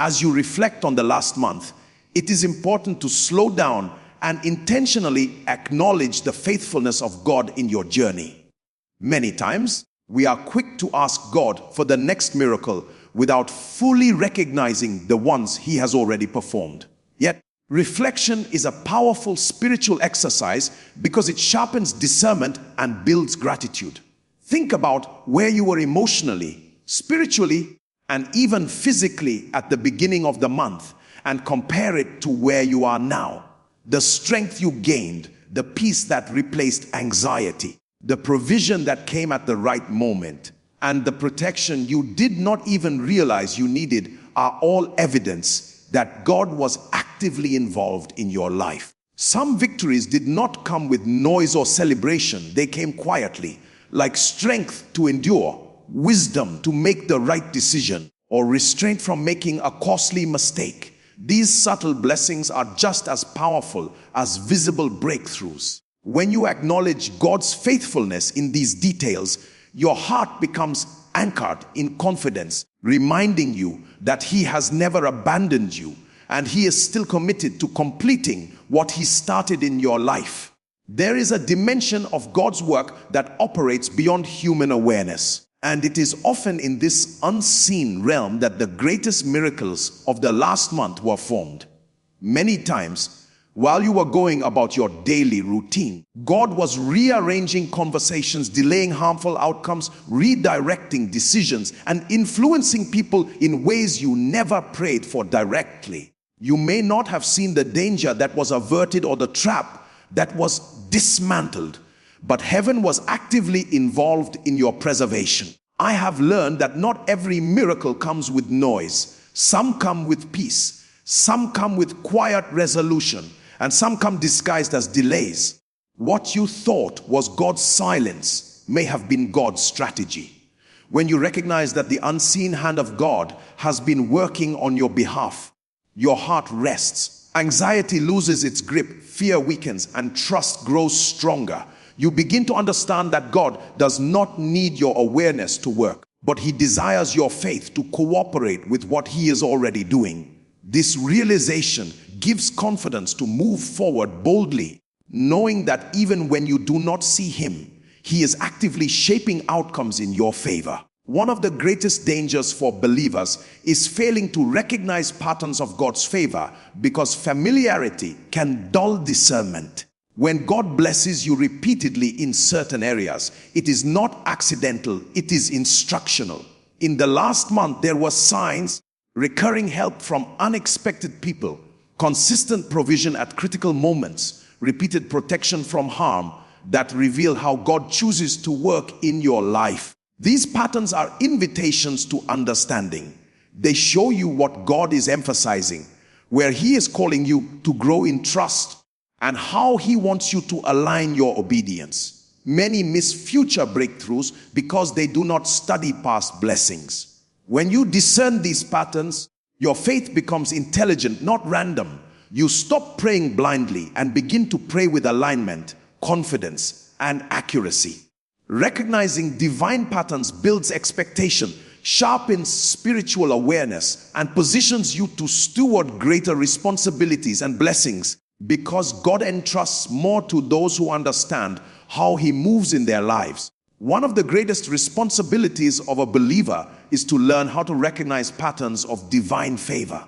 As you reflect on the last month, it is important to slow down and intentionally acknowledge the faithfulness of God in your journey. Many times, we are quick to ask God for the next miracle without fully recognizing the ones He has already performed. Yet, reflection is a powerful spiritual exercise because it sharpens discernment and builds gratitude. Think about where you were emotionally, spiritually, and even physically at the beginning of the month and compare it to where you are now. The strength you gained, the peace that replaced anxiety, the provision that came at the right moment, and the protection you did not even realize you needed are all evidence that God was actively involved in your life. Some victories did not come with noise or celebration. They came quietly, like strength to endure, wisdom to make the right decision, or restraint from making a costly mistake. These subtle blessings are just as powerful as visible breakthroughs. When you acknowledge God's faithfulness in these details, your heart becomes anchored in confidence, reminding you that He has never abandoned you and He is still committed to completing what He started in your life. There is a dimension of God's work that operates beyond human awareness. And it is often in this unseen realm that the greatest miracles of the last month were formed. Many times, while you were going about your daily routine, God was rearranging conversations, delaying harmful outcomes, redirecting decisions, and influencing people in ways you never prayed for directly. You may not have seen the danger that was averted or the trap that was dismantled, but heaven was actively involved in your preservation. I have learned that not every miracle comes with noise. Some come with peace. Some come with quiet resolution. And some come disguised as delays. What you thought was God's silence may have been God's strategy. When you recognize that the unseen hand of God has been working on your behalf, your heart rests. Anxiety loses its grip, fear weakens, and trust grows stronger. You begin to understand that God does not need your awareness to work, but He desires your faith to cooperate with what He is already doing. This realization gives confidence to move forward boldly, knowing that even when you do not see Him, He is actively shaping outcomes in your favor. One of the greatest dangers for believers is failing to recognize patterns of God's favor because familiarity can dull discernment. When God blesses you repeatedly in certain areas, it is not accidental, it is instructional. In the last month, there were signs, recurring help from unexpected people, consistent provision at critical moments, repeated protection from harm that reveal how God chooses to work in your life. These patterns are invitations to understanding. They show you what God is emphasizing, where He is calling you to grow in trust, and how He wants you to align your obedience. Many miss future breakthroughs because they do not study past blessings. When you discern these patterns, your faith becomes intelligent, not random. You stop praying blindly and begin to pray with alignment, confidence, and accuracy. Recognizing divine patterns builds expectation, sharpens spiritual awareness, and positions you to steward greater responsibilities and blessings, because God entrusts more to those who understand how He moves in their lives. One of the greatest responsibilities of a believer is to learn how to recognize patterns of divine favor.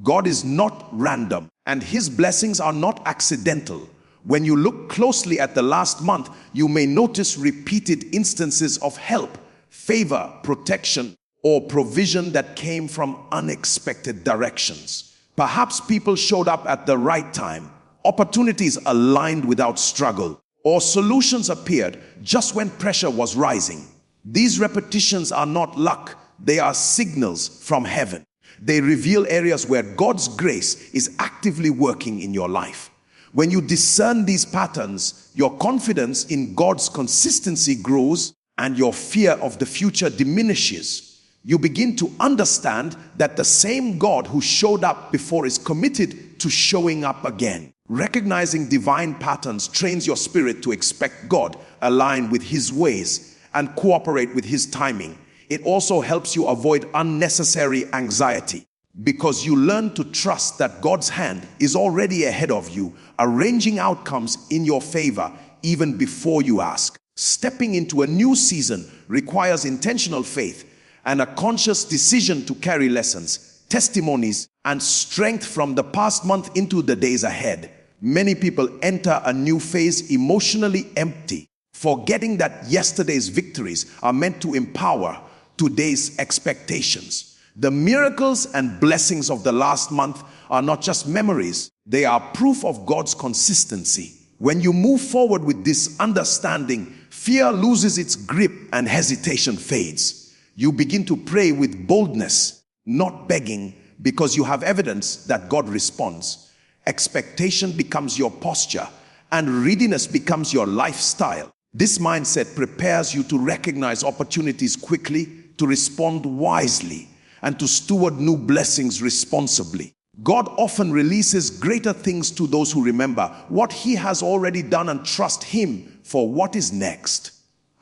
God is not random, and His blessings are not accidental. When you look closely at the last month, you may notice repeated instances of help, favor, protection, or provision that came from unexpected directions. Perhaps people showed up at the right time, opportunities aligned without struggle, or solutions appeared just when pressure was rising. These repetitions are not luck, they are signals from heaven. They reveal areas where God's grace is actively working in your life. When you discern these patterns, your confidence in God's consistency grows and your fear of the future diminishes. You begin to understand that the same God who showed up before is committed to showing up again. Recognizing divine patterns trains your spirit to expect God, align with His ways, and cooperate with His timing. It also helps you avoid unnecessary anxiety. because you learn to trust that God's hand is already ahead of you, arranging outcomes in your favor even before you ask. Stepping into a new season requires intentional faith and a conscious decision to carry lessons, testimonies, and strength from the past month into the days ahead. Many people enter a new phase emotionally empty, forgetting that yesterday's victories are meant to empower today's expectations. The miracles and blessings of the last month are not just memories, they are proof of God's consistency. When you move forward with this understanding, fear loses its grip and hesitation fades. You begin to pray with boldness, not begging, because you have evidence that God responds. Expectation becomes your posture, and readiness becomes your lifestyle. This mindset prepares you to recognize opportunities quickly, to respond wisely, and to steward new blessings responsibly. God often releases greater things to those who remember what He has already done and trust Him for what is next.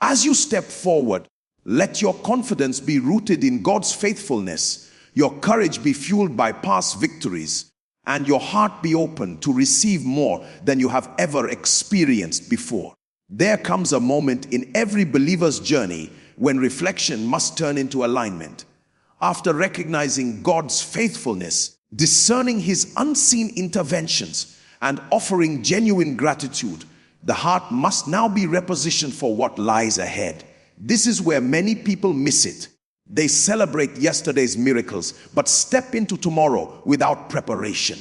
As you step forward, let your confidence be rooted in God's faithfulness, your courage be fueled by past victories, and your heart be open to receive more than you have ever experienced before. There comes a moment in every believer's journey when reflection must turn into alignment. After recognizing God's faithfulness, discerning His unseen interventions, and offering genuine gratitude, the heart must now be repositioned for what lies ahead. This is where many people miss it. They celebrate yesterday's miracles, but step into tomorrow without preparation.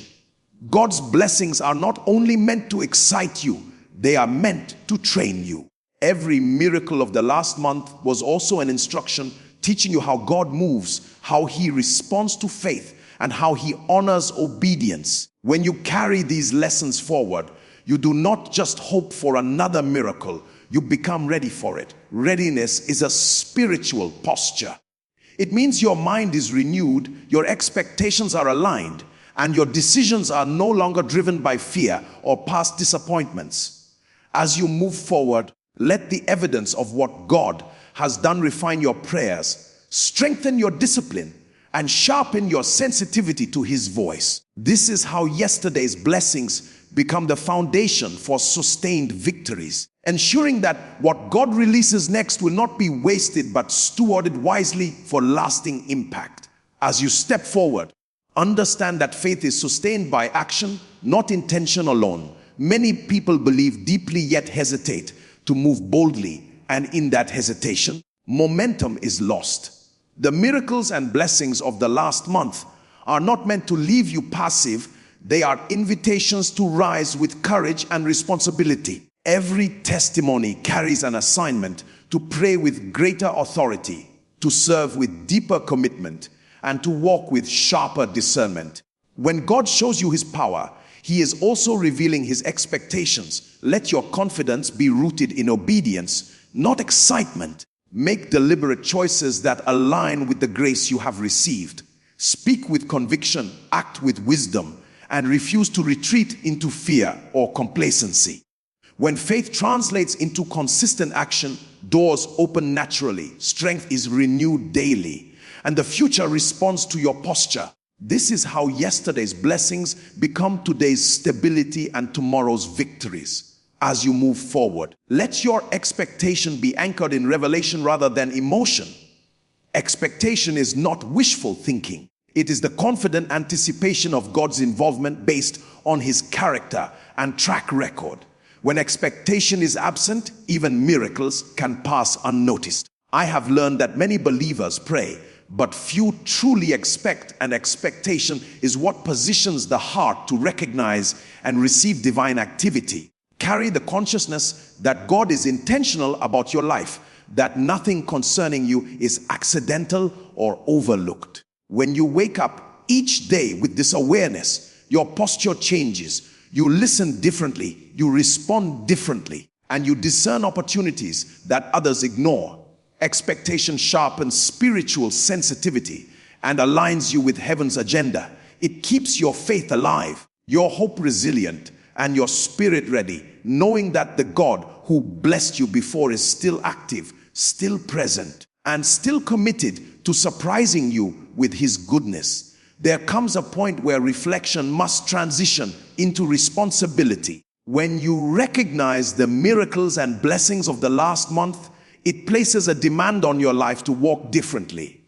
God's blessings are not only meant to excite you, they are meant to train you. Every miracle of the last month was also an instruction teaching you how God moves, how He responds to faith, and how He honors obedience. When you carry these lessons forward, you do not just hope for another miracle, you become ready for it. Readiness is a spiritual posture. It means your mind is renewed, your expectations are aligned, and your decisions are no longer driven by fear or past disappointments. As you move forward, let the evidence of what God has done refine your prayers, strengthen your discipline, and sharpen your sensitivity to His voice. This is how yesterday's blessings become the foundation for sustained victories, ensuring that what God releases next will not be wasted but stewarded wisely for lasting impact. As you step forward, understand that faith is sustained by action, not intention alone. Many people believe deeply yet hesitate to move boldly, and in that hesitation, momentum is lost. The miracles and blessings of the last month are not meant to leave you passive. They are invitations to rise with courage and responsibility. Every testimony carries an assignment to pray with greater authority, to serve with deeper commitment, and to walk with sharper discernment. When God shows you His power, He is also revealing His expectations. Let your confidence be rooted in obedience, not excitement. Make deliberate choices that align with the grace you have received. Speak with conviction, act with wisdom, and refuse to retreat into fear or complacency. When faith translates into consistent action, doors open naturally, strength is renewed daily, and the future responds to your posture. This is how yesterday's blessings become today's stability and tomorrow's victories. As you move forward, let your expectation be anchored in revelation rather than emotion. Expectation is not wishful thinking. It is the confident anticipation of God's involvement based on His character and track record. When expectation is absent, even miracles can pass unnoticed. I have learned that many believers pray, but few truly expect, and expectation is what positions the heart to recognize and receive divine activity. Carry the consciousness that God is intentional about your life, that nothing concerning you is accidental or overlooked. When you wake up each day with this awareness, your posture changes. You listen differently, you respond differently, and you discern opportunities that others ignore. Expectation sharpens spiritual sensitivity and aligns you with heaven's agenda. It keeps your faith alive, your hope resilient, and your spirit ready, knowing that the God who blessed you before is still active, still present, and still committed to surprising you with His goodness. there comes a point where reflection must transition into responsibility. When you recognize the miracles and blessings of the last month, it places a demand on your life to walk differently.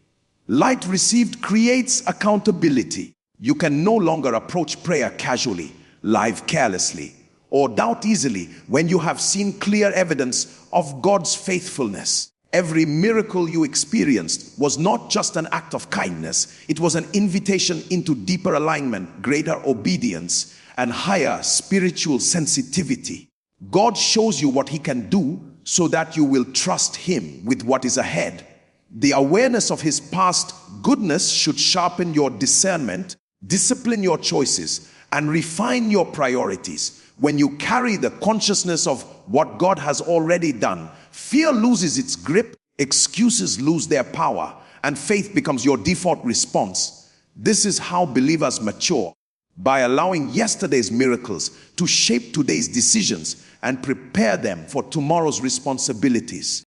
Light received creates accountability. You can no longer approach prayer casually, live carelessly, or doubt easily when you have seen clear evidence of God's faithfulness. Every miracle you experienced was not just an act of kindness, it was an invitation into deeper alignment, greater obedience, and higher spiritual sensitivity. God shows you what He can do so that you will trust Him with what is ahead. The awareness of His past goodness should sharpen your discernment, discipline your choices, and refine your priorities. When you carry the consciousness of what God has already done, fear loses its grip, excuses lose their power, and faith becomes your default response. This is how believers mature, by allowing yesterday's miracles to shape today's decisions and prepare them for tomorrow's responsibilities.